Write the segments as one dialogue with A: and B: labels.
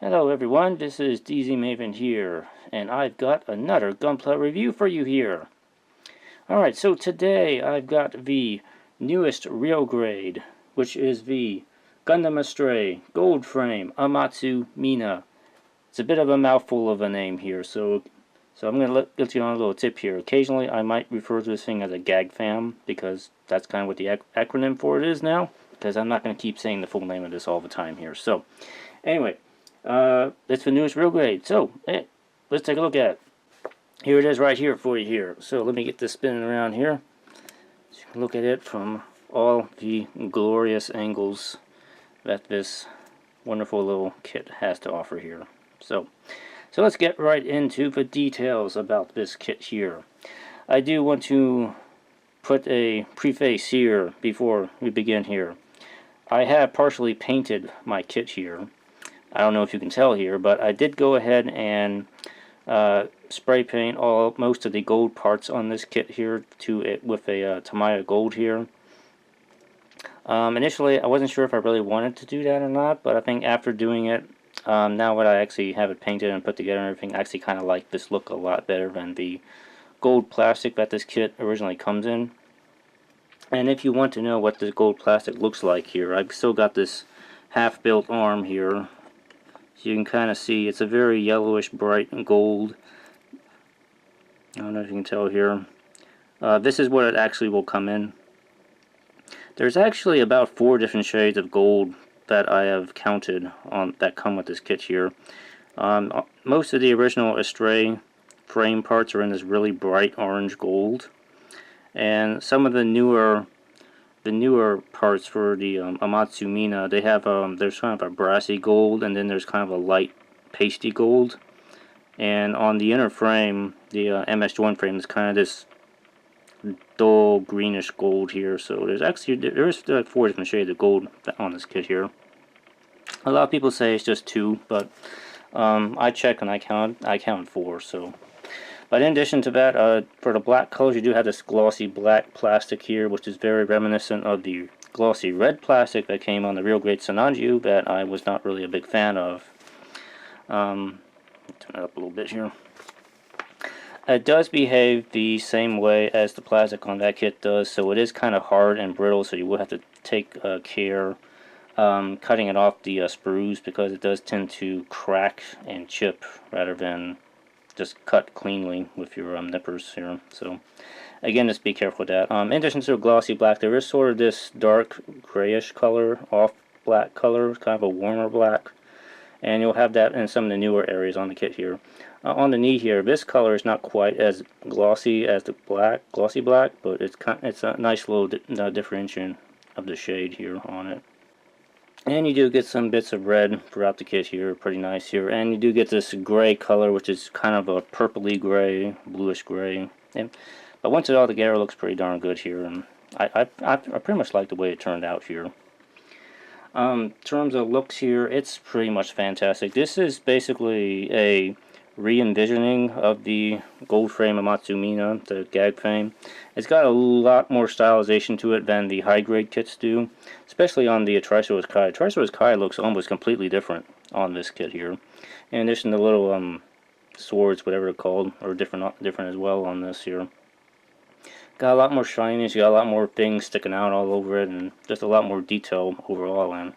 A: Hello everyone, this is DZ Maven here, and I've got another Gunpla review for you here. Alright, so today I've got the newest real grade, which is the Gundam Astray Gold Frame Amatsu Mina. It's a bit of a mouthful of a name here, so I'm going to get you on a little tip here. Occasionally I might refer to this thing as a gag fam, because that's kind of what the acronym for it is now, because I'm not going to keep saying the full name of this all the time here. So, anyway. It's the newest real grade. So, hey, let's take a look at it. Here it is right here for you here. So let me get this spinning around here. So you can look at it from all the glorious angles that this wonderful little kit has to offer here. So let's get right into the details about this kit here. I do want to put a preface here before we begin here. I have partially painted my kit here. I don't know if you can tell here, but I did go ahead and spray paint most of the gold parts on this kit here with a Tamiya gold here. Initially, I wasn't sure if I really wanted to do that or not, but I think after doing it, now that I actually have it painted and put together and everything, I actually kind of like this look a lot better than the gold plastic that this kit originally comes in. And if you want to know what this gold plastic looks like here, I've still got this half-built arm here. You can kind of see it's a very yellowish bright gold. I don't know if you can tell here. This is what it actually will come in. There's actually about 4 different shades of gold that I have counted on that come with this kit here. Most of the original Astray frame parts are in this really bright orange gold, and some of the newer parts for the Amatsu Mina, they have there's kind of a brassy gold, and then there's kind of a light pasty gold. And on the inner frame, the MS joint frame, is kind of this dull greenish gold here. So there's 4 different shades of gold on this kit here. A lot of people say it's just 2, but I checked and I counted 4. So. But in addition to that, for the black colors, you do have this glossy black plastic here, which is very reminiscent of the glossy red plastic that came on the real grade Sinanju that I was not really a big fan of. Turn it up a little bit here. It does behave the same way as the plastic on that kit does, so it is kind of hard and brittle, so you will have to take care cutting it off the sprues, because it does tend to crack and chip rather than just cut cleanly with your nippers here. So again, just be careful with that. In addition to the glossy black, there is sort of this dark grayish color, off black color, kind of a warmer black, and you'll have that in some of the newer areas on the kit here. On the knee here, this color is not quite as glossy as the glossy black, but it's a nice little differentiation of the shade here on it. And you do get some bits of red throughout the kit here, pretty nice here. And you do get this gray color, which is kind of a purpley gray, bluish gray. But once it all together, it looks pretty darn good here. And I pretty much like the way it turned out here. In terms of looks here, it's pretty much fantastic. This is basically a re-envisioning of the gold frame Amatsu Mina, the gag frame. It's got a lot more stylization to it than the high grade kits do, especially on the Triceratops Kai. Triceratops Kai looks almost completely different on this kit here. In addition to the little swords, whatever they're called, are different as well on this here. Got a lot more shininess, you got a lot more things sticking out all over it, and just a lot more detail overall, and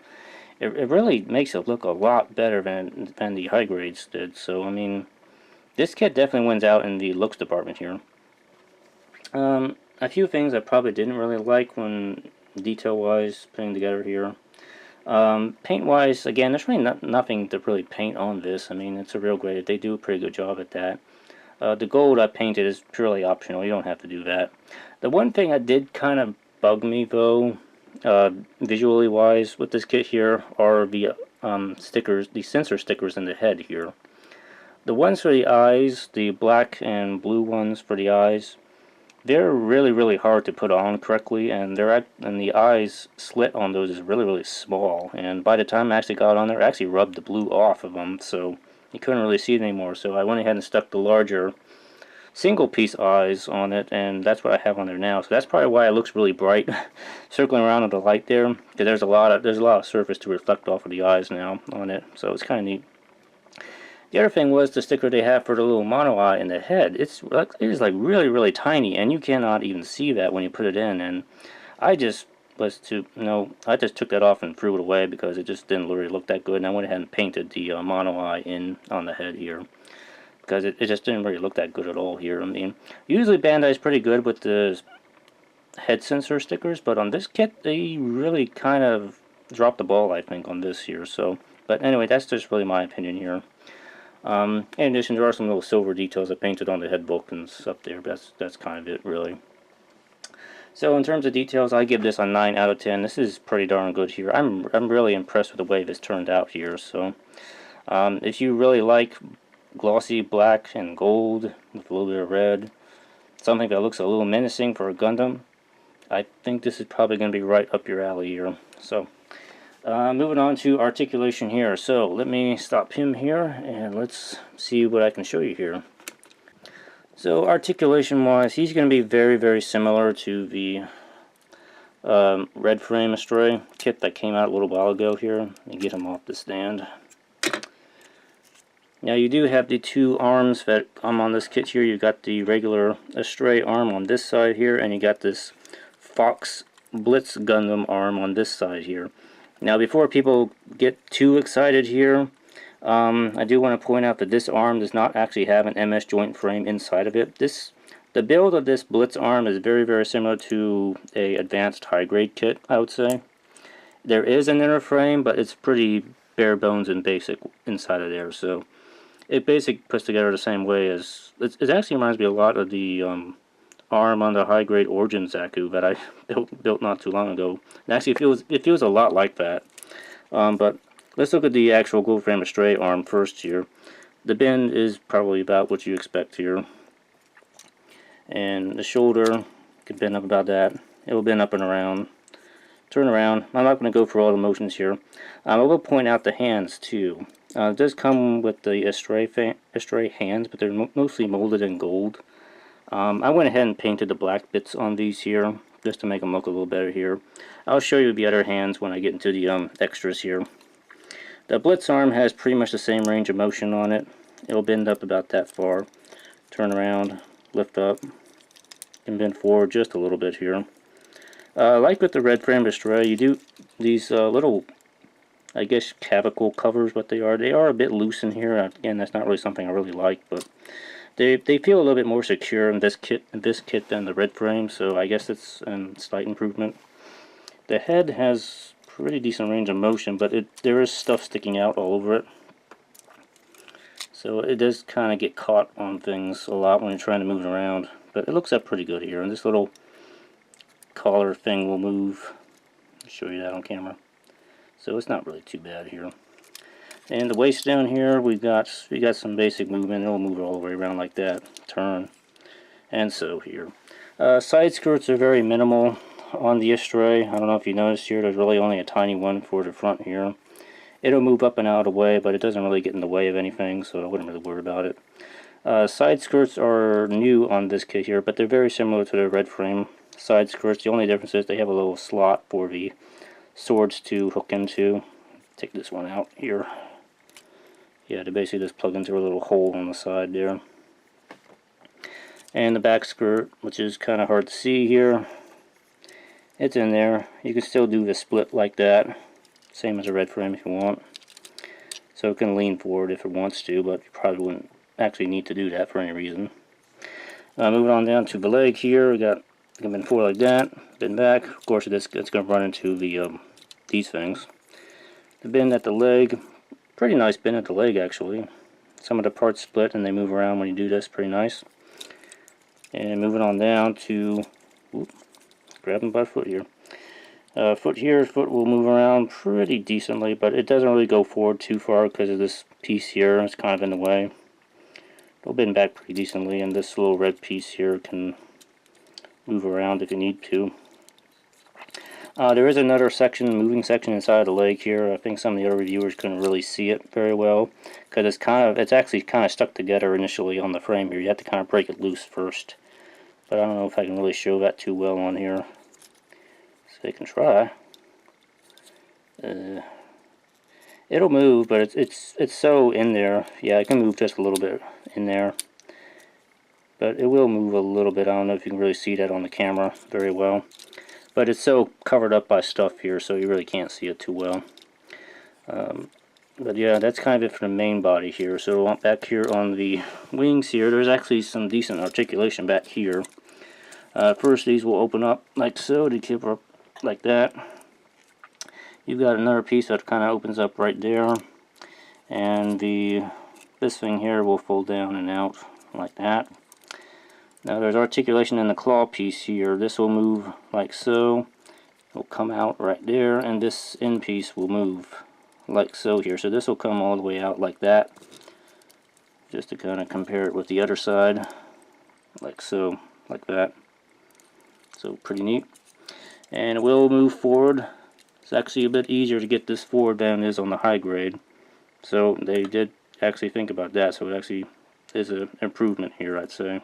A: it really makes it look a lot better than the high grades did. So I mean, this kit definitely wins out in the looks department here. A few things I probably didn't really like when detail-wise putting together here. Paint-wise, again, there's really nothing to really paint on this. I mean, it's a real grade. They do a pretty good job at that. The gold I painted is purely optional. You don't have to do that. The one thing that did kind of bug me, though, visually wise with this kit here, are the stickers, the sensor stickers in the head here. The ones for the eyes, the black and blue ones for the eyes, they're really hard to put on correctly, and the eyes slit on those is really small, and by the time I actually got on there, I actually rubbed the blue off of them, so you couldn't really see it anymore. So I went ahead and stuck the larger single piece eyes on it, and that's what I have on there now. So that's probably why it looks really bright circling around in the light there, because there's a lot of surface to reflect off of the eyes now on it, so it's kind of neat. The other thing was the sticker they have for the little mono eye in the head. It is like really tiny, and you cannot even see that when you put it in. And I just I just took that off and threw it away because it just didn't really look that good. And I went ahead and painted the mono eye in on the head here because it just didn't really look that good at all here. I mean, usually Bandai's pretty good with the head sensor stickers, but on this kit they really kind of dropped the ball, I think, on this here. So, but anyway, that's just really my opinion here. In addition, there are some little silver details I painted on the head buttons up there. But that's kind of it, really. So in terms of details, I give this a 9 out of 10. This is pretty darn good here. I'm really impressed with the way this turned out here. So if you really like glossy black and gold with a little bit of red, something that looks a little menacing for a Gundam, I think this is probably going to be right up your alley here. So moving on to articulation here. So let me stop him here and let's see what I can show you here. So articulation wise, he's going to be very similar to the red frame Astray kit that came out a little while ago here. Let me get him off the stand. Now you do have the two arms that come on this kit here. You got the regular Astray arm on this side here, and you got this Fox Blitz Gundam arm on this side here. Now before people get too excited here, I do want to point out that this arm does not actually have an MS joint frame inside of it. The build of this Blitz arm is very similar to a advanced high grade kit, I would say. There is an inner frame, but it's pretty bare bones and basic inside of there. So it basically puts together the same way as it actually reminds me a lot of the arm on the high grade Origin Zaku that I built not too long ago. And actually, it feels a lot like that. But let's look at the actual gold frame Astray arm first here. The bend is probably about what you expect here. And the shoulder could bend up about that. It will bend up and around. Turn around. I'm not going to go through all the motions here. I will point out the hands too. It does come with the Astray hands, but they're mostly molded in gold. I went ahead and painted the black bits on these here, just to make them look a little better here. I'll show you the other hands when I get into the extras here. The Blitz arm has pretty much the same range of motion on it. It'll bend up about that far. Turn around, lift up, and bend forward just a little bit here. Like with the red frame Astray, you do these little, I guess, clavicle covers, what they are. They are a bit loose in here. Again, that's not really something I really like, but they feel a little bit more secure in this kit than the red frame, so I guess it's a slight improvement. The head has pretty decent range of motion, but there is stuff sticking out all over it. So it does kind of get caught on things a lot when you're trying to move it around. But it looks up pretty good here. And this little collar thing will move. I'll show you that on camera. So it's not really too bad here. And the waist down here, we got some basic movement. It'll move all the way around like that. Turn. And so here. Side skirts are very minimal on the Astray. I don't know if you noticed here, there's really only a tiny one for the front here. It'll move up and out of the way, but it doesn't really get in the way of anything, so I wouldn't really worry about it. Side skirts are new on this kit here, but they're very similar to the red frame side skirts. The only difference is they have a little slot for the swords to hook into. Take this one out here. Yeah, they basically just plug into a little hole on the side there. And the back skirt, which is kind of hard to see here, it's in there. You can still do the split like that, same as a red frame if you want. So it can lean forward if it wants to, but you probably wouldn't actually need to do that for any reason. Moving on down to the leg here, we got bend forward like that, bend back. Of course, it's going to run into the these things. The bend at the leg, pretty nice bend at the leg actually. Some of the parts split and they move around when you do this, pretty nice. And moving on down to, grabbing by the foot here. Foot will move around pretty decently, but it doesn't really go forward too far because of this piece here. It's kind of in the way. It'll bend back pretty decently, and this little red piece here can move around if you need to. There is another moving section inside the leg here. I think some of the other reviewers couldn't really see it very well because it's actually kind of stuck together initially on the frame here. You have to kind of break it loose first. But I don't know if I can really show that too well on here. So I can try. It'll move, but it's so in there. Yeah, it can move just a little bit in there. But it will move a little bit. I don't know if you can really see that on the camera very well. But it's so covered up by stuff here, so you really can't see it too well. But yeah, that's kind of it for the main body here. So back here on the wings here, there's actually some decent articulation back here. First, these will open up like so. They keep up like that. You've got another piece that kind of opens up right there. And this thing here will fold down and out like that. Now there's articulation in the claw piece here. This will move like so. It'll come out right there, and this end piece will move like so here. So this will come all the way out like that. Just to kind of compare it with the other side. Like so, like that. So pretty neat. And it will move forward. It's actually a bit easier to get this forward than it is on the high grade. So they did actually think about that. So it actually is an improvement here, I'd say.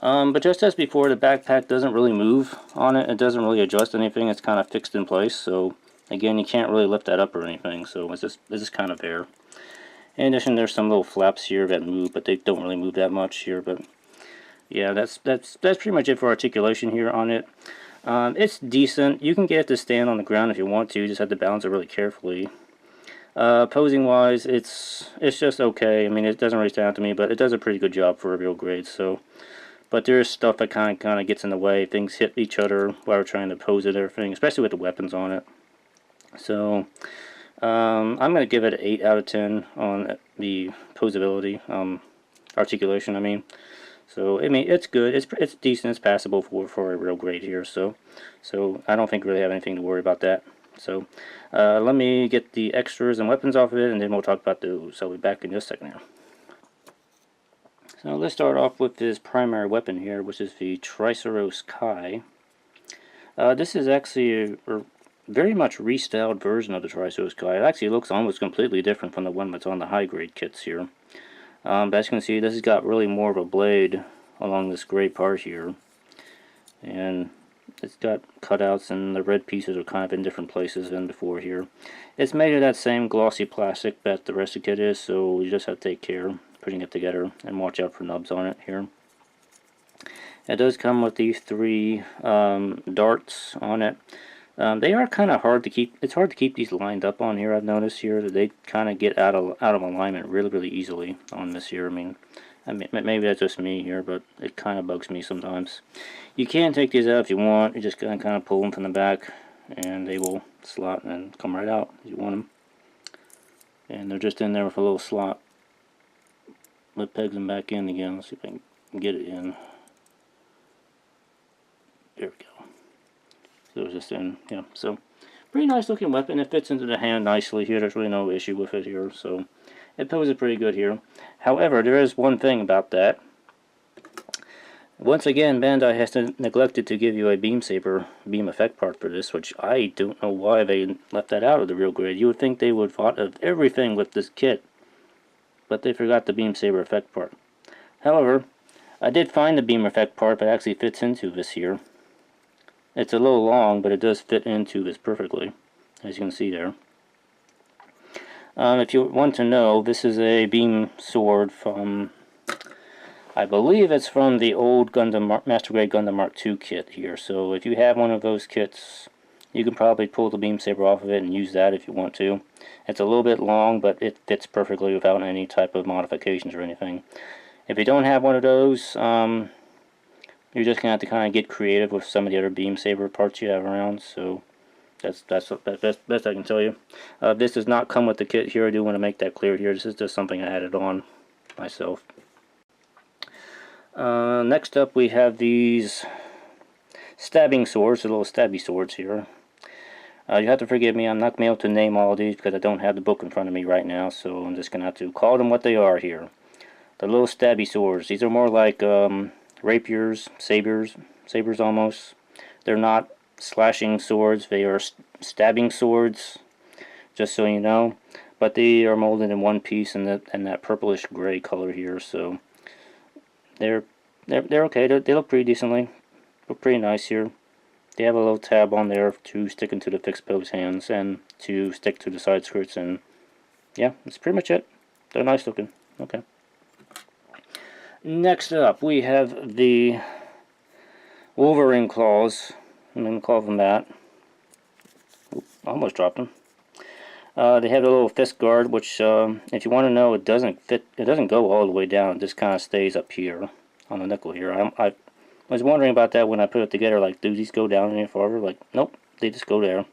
A: But just as before, the backpack doesn't really move on it. It doesn't really adjust anything. It's kind of fixed in place. So again, you can't really lift that up or anything. So it's just kind of there. In addition, there's some little flaps here that move, but they don't really move that much here. But yeah, that's pretty much it for articulation here on it. It's decent. You can get it to stand on the ground if you want to. You just have to balance it really carefully. Posing wise, it's just okay. I mean, it doesn't really stand out to me, but it does a pretty good job for a real grade. So. But there's stuff that kind of gets in the way. Things hit each other while we're trying to pose it and everything, especially with the weapons on it. So I'm going to give it an 8 out of 10 on the posability, articulation, I mean. So I mean, it's good. It's decent. It's passable for a real grade here. So I don't think we really have anything to worry about that. So let me get the extras and weapons off of it, and then we'll talk about those. I'll be back in just a second here. So let's start off with this primary weapon here, which is the Triceros Kai. This is actually a very much restyled version of the Triceros Kai. It actually looks almost completely different from the one that's on the high grade kits here. But as you can see, this has got really more of a blade along this gray part here. And it's got cutouts, and the red pieces are kind of in different places than before here. It's made of that same glossy plastic that the rest of the kit is, so you just have to take care putting it together and watch out for nubs on it here. It does come with these 3 darts on it. They are kind of hard to keep. It's hard to keep these lined up on here. I've noticed here that they kind of get out of alignment really easily on this here. I mean maybe that's just me here, but it kind of bugs me sometimes. You can take these out if you want. You just kind of pull them from the back, and they will slot and come right out as you want them. And they're just in there with a little slot. Let's peg them back in again. Let's see if I can get it in. There we go. So it's just in, yeah. So pretty nice looking weapon. It fits into the hand nicely here. There's really no issue with it here. So it poses pretty good here. However, there is one thing about that. Once again, Bandai has neglected to give you a beam saber beam effect part for this, which I don't know why they left that out of the real grade. You would think they would have thought of everything with this kit, but they forgot the beam saber effect part. However, I did find the beam effect part that actually fits into this here. It's a little long, but it does fit into this perfectly, as you can see there. If you want to know, this is a beam sword from, I believe it's from the old Gundam Master Grade Gundam Mark II kit here. So if you have one of those kits, you can probably pull the beam saber off of it and use that if you want to. It's a little bit long, but it fits perfectly without any type of modifications or anything. If you don't have one of those, you're just going to have to kind of get creative with some of the other beam saber parts you have around. So that's the best I can tell you. This does not come with the kit here. I do want to make that clear here. This is just something I added on myself. Next up we have these stabbing swords, the little stabby swords here. You have to forgive me, I'm not going to be able to name all of these because I don't have the book in front of me right now, so I'm just going to have to call them what they are here. The little stabby swords. These are more like rapiers, sabers almost. They're not slashing swords, they are stabbing swords, just so you know. But they are molded in one piece in that purplish gray color here, so they're okay. They look pretty decently. Look pretty nice here. they have a little tab on there to stick into the fixed pose hands and to stick to the side skirts, and yeah, that's pretty much it. They're nice looking. Okay. Next up, we have the Wolverine claws. I'm going to call them that. Oop, almost dropped them. They have a little fist guard, which, if you want to know, it doesn't fit. It doesn't go all the way down. It just kind of stays up here on the knuckle here. I was wondering about that when I put it together. Like, do these go down any farther? Like, nope, they just go there,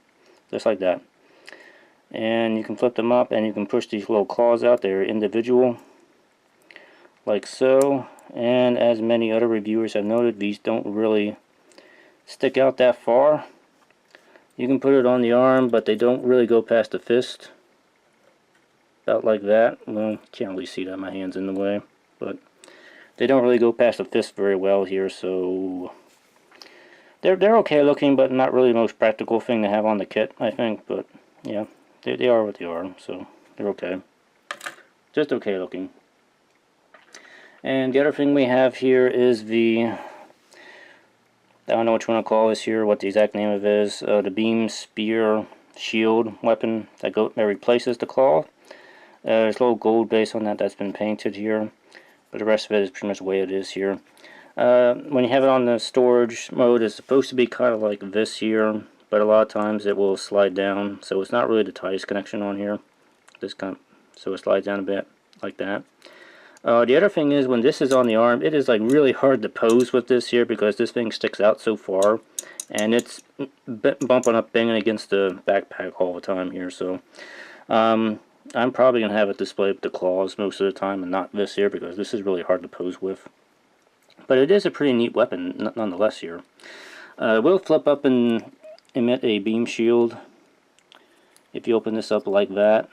A: just like that. And you can flip them up, and you can push these little claws out. They're individual, like so. And as many other reviewers have noted, these don't really stick out that far. You can put it on the arm, but they don't really go past the fist. About like that. Well, can't really see that, my hand's in the way. But they don't really go past the fist very well here, so they're okay looking, but not really the most practical thing to have on the kit, I think. But yeah, they are what they are, so they're okay. Just okay looking. And the other thing we have here is the, I don't know what you want to call this here, what the exact name of it is, the beam, spear, shield weapon that replaces the claw. There's a little gold base on that that's been painted here, but the rest of it is pretty much the way it is here. When you have it on the storage mode, it's supposed to be kind of like this here, but a lot of times it will slide down, so it's not really the tightest connection on here. This kind of, so it slides down a bit like that. The other thing is, when this is on the arm, it is like really hard to pose with this here because this thing sticks out so far, and it's bumping up, banging against the backpack all the time here. So I'm probably gonna have it displayed with the claws most of the time, and not this here because this is really hard to pose with. But it is a pretty neat weapon nonetheless here. It will flip up and emit a beam shield if you open this up like that.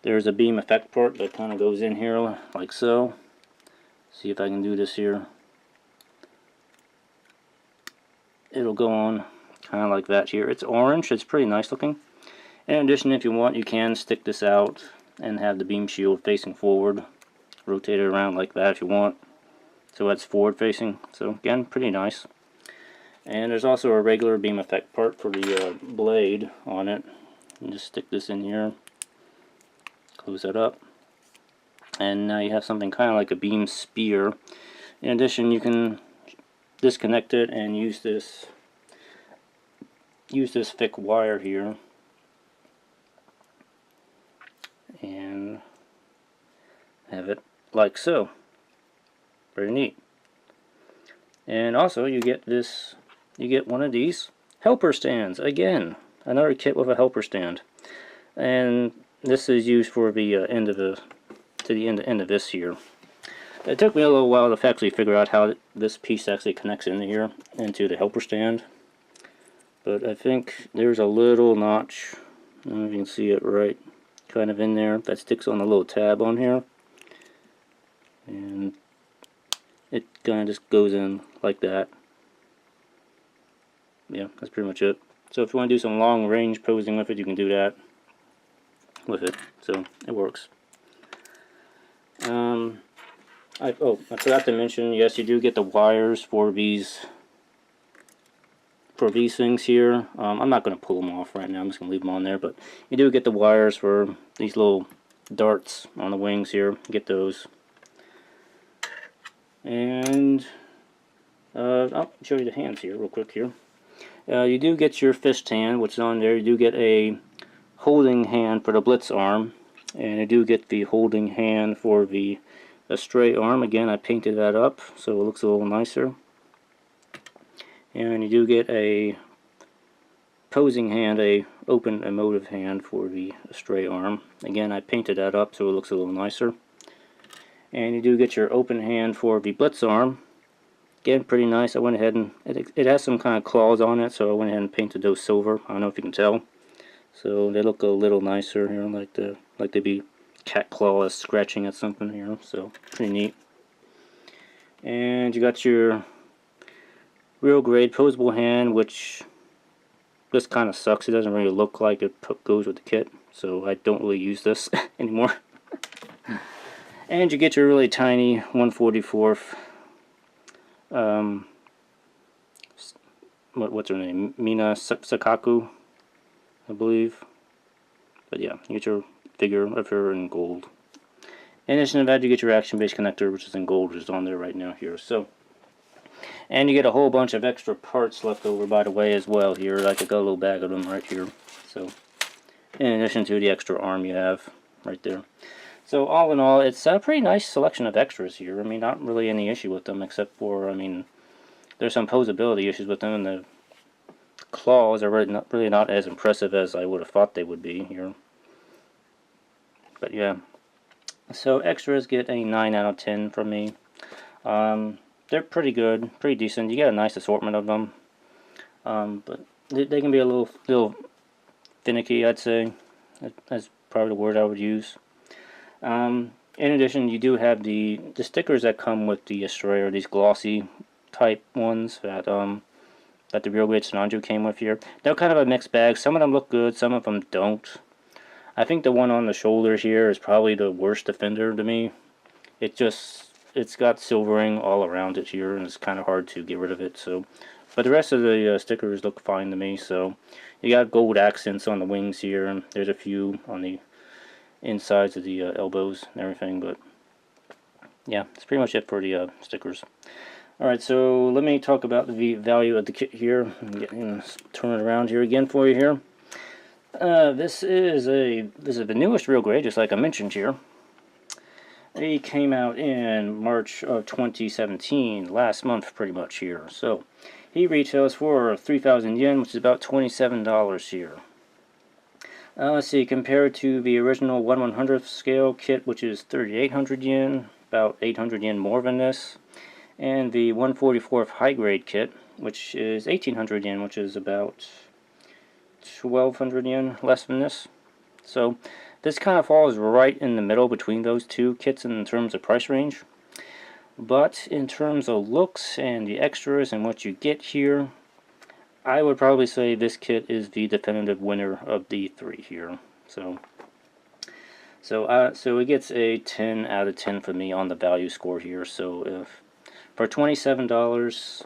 A: There's a beam effect port that kind of goes in here like so. See if I can do this here. It'll go on kind of like that here. It's orange. It's pretty nice looking. In addition, if you want, you can stick this out and have the beam shield facing forward. Rotate it around like that if you want. So that's forward facing. So again, pretty nice. And there's also a regular beam effect part for the blade on it. You just stick this in here. Close that up, and now you have something kind of like a beam spear. In addition, you can disconnect it and use this thick wire here, and have it like so. Very neat. And also, you get one of these helper stands. Again, another kit with a helper stand, and this is used for the end of this here. It took me a little while to actually figure out how this piece actually connects in here into the helper stand, but I think there's a little notch. I don't know if you can see it right, kind of in there, that sticks on the little tab on here, and it kind of just goes in like that. Yeah, that's pretty much it. So if you want to do some long range posing with it, you can do that with it, so it works. I forgot to mention, yes, you do get the wires for these things here. I'm not going to pull them off right now, I'm just going to leave them on there, but you do get the wires for these little darts on the wings here. You get those. And I'll show you the hands here real quick here. You do get your fist hand, which is on there. You do get a holding hand for the blitz arm, and I do get the holding hand for the Astray arm. Again, I painted that up so it looks a little nicer. And you do get a posing hand, a open emotive hand for the Astray arm. Again, I painted that up so it looks a little nicer. And you do get your open hand for the blitz arm. Again, pretty nice. I went ahead and it has some kind of claws on it, so I went ahead and painted those silver. I don't know if you can tell. So they look a little nicer here, like they'd be cat claws scratching at something here. So pretty neat. And you got your real grade posable hand, which this kind of sucks. It doesn't really look like it goes with the kit, so I don't really use this anymore. And you get your really tiny 1/44 what's her name? Mina Sakaku, I believe. But yeah, you get your figure of her in gold. In addition to that, you get your action-based connector, which is in gold, which is on there right now here. So, and you get a whole bunch of extra parts left over, by the way, as well here. Like I got a little bag of them right here. So, in addition to the extra arm you have right there. So all in all, it's a pretty nice selection of extras here. I mean, not really any issue with them, except for, I mean, there's some posability issues with them, and the claws are really not as impressive as I would have thought they would be here. But yeah, so extras get a 9 out of 10 from me. They're pretty good, pretty decent. You get a nice assortment of them, but they can be a little finicky, I'd say. That's probably the word I would use. In addition, you do have the stickers that come with the Astray, or these glossy type ones that the Real Great Sinanju came with here. They're kind of a mixed bag. Some of them look good, some of them don't. I think the one on the shoulder here is probably the worst offender to me. It's got silvering all around it here, and it's kind of hard to get rid of it. So, but the rest of the stickers look fine to me. So, you got gold accents on the wings here, and there's a few on the insides of the elbows and everything. But yeah, that's pretty much it for the stickers. Alright, so let me talk about the value of the kit here. Turn it around here again for you here. This is the newest Real Grade, just like I mentioned here. It came out in March of 2017, last month pretty much here. So he retails for 3,000 yen, which is about $27 here. Let's see, compared to the original 1/100th scale kit, which is 3,800 yen, about 800 yen more than this. And the 1/44th high grade kit, which is 1,800 yen, which is about 1,200 yen less than this. So this kind of falls right in the middle between those two kits in terms of price range. But in terms of looks and the extras and what you get here, I would probably say this kit is the definitive winner of the three here. So it gets a 10 out of 10 for me on the value score here. So if for $27,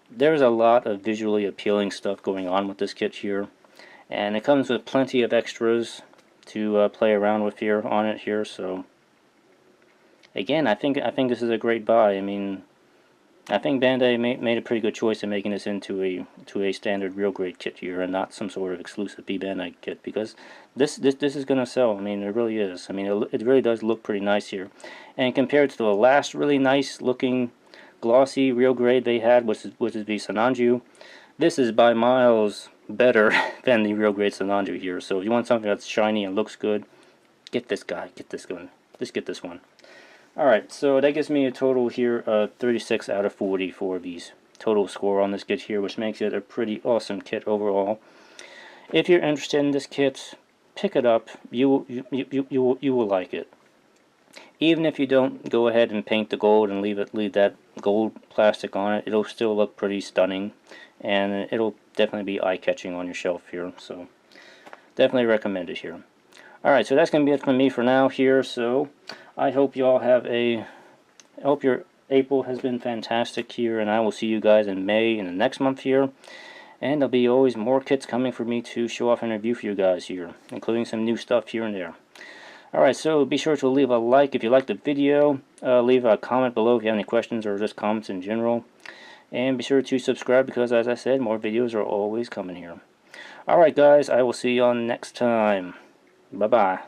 A: there's a lot of visually appealing stuff going on with this kit here, and it comes with plenty of extras to play around with here on it here. So again, I think this is a great buy. I mean, I think Bandai made a pretty good choice in making this into a standard Real Grade kit here, and not some sort of exclusive B Bandai kit, because this is gonna sell. I mean, it really is. I mean, it really does look pretty nice here, and compared to the last really nice looking glossy Real Grade they had, which is the Sinanju, this is by miles better than the Real Grade Sinanju here. So if you want something that's shiny and looks good, get this guy, get this one, just get this one. Alright, so that gives me a total here of 36 out of 40 for these total score on this kit here, which makes it a pretty awesome kit overall. If you're interested in this kit, pick it up. You will like it. Even if you don't go ahead and paint the gold and leave that gold plastic on it, it'll still look pretty stunning, and it'll definitely be eye-catching on your shelf here. So definitely recommend it here. Alright, so that's going to be it from me for now here. So I hope you all have I hope your April has been fantastic here, and I will see you guys in May in the next month here. And there'll be always more kits coming for me to show off and review for you guys here, including some new stuff here and there. Alright, so be sure to leave a like if you liked the video, leave a comment below if you have any questions or just comments in general, and be sure to subscribe because, as I said, more videos are always coming here. Alright guys, I will see you on next time. Bye-bye.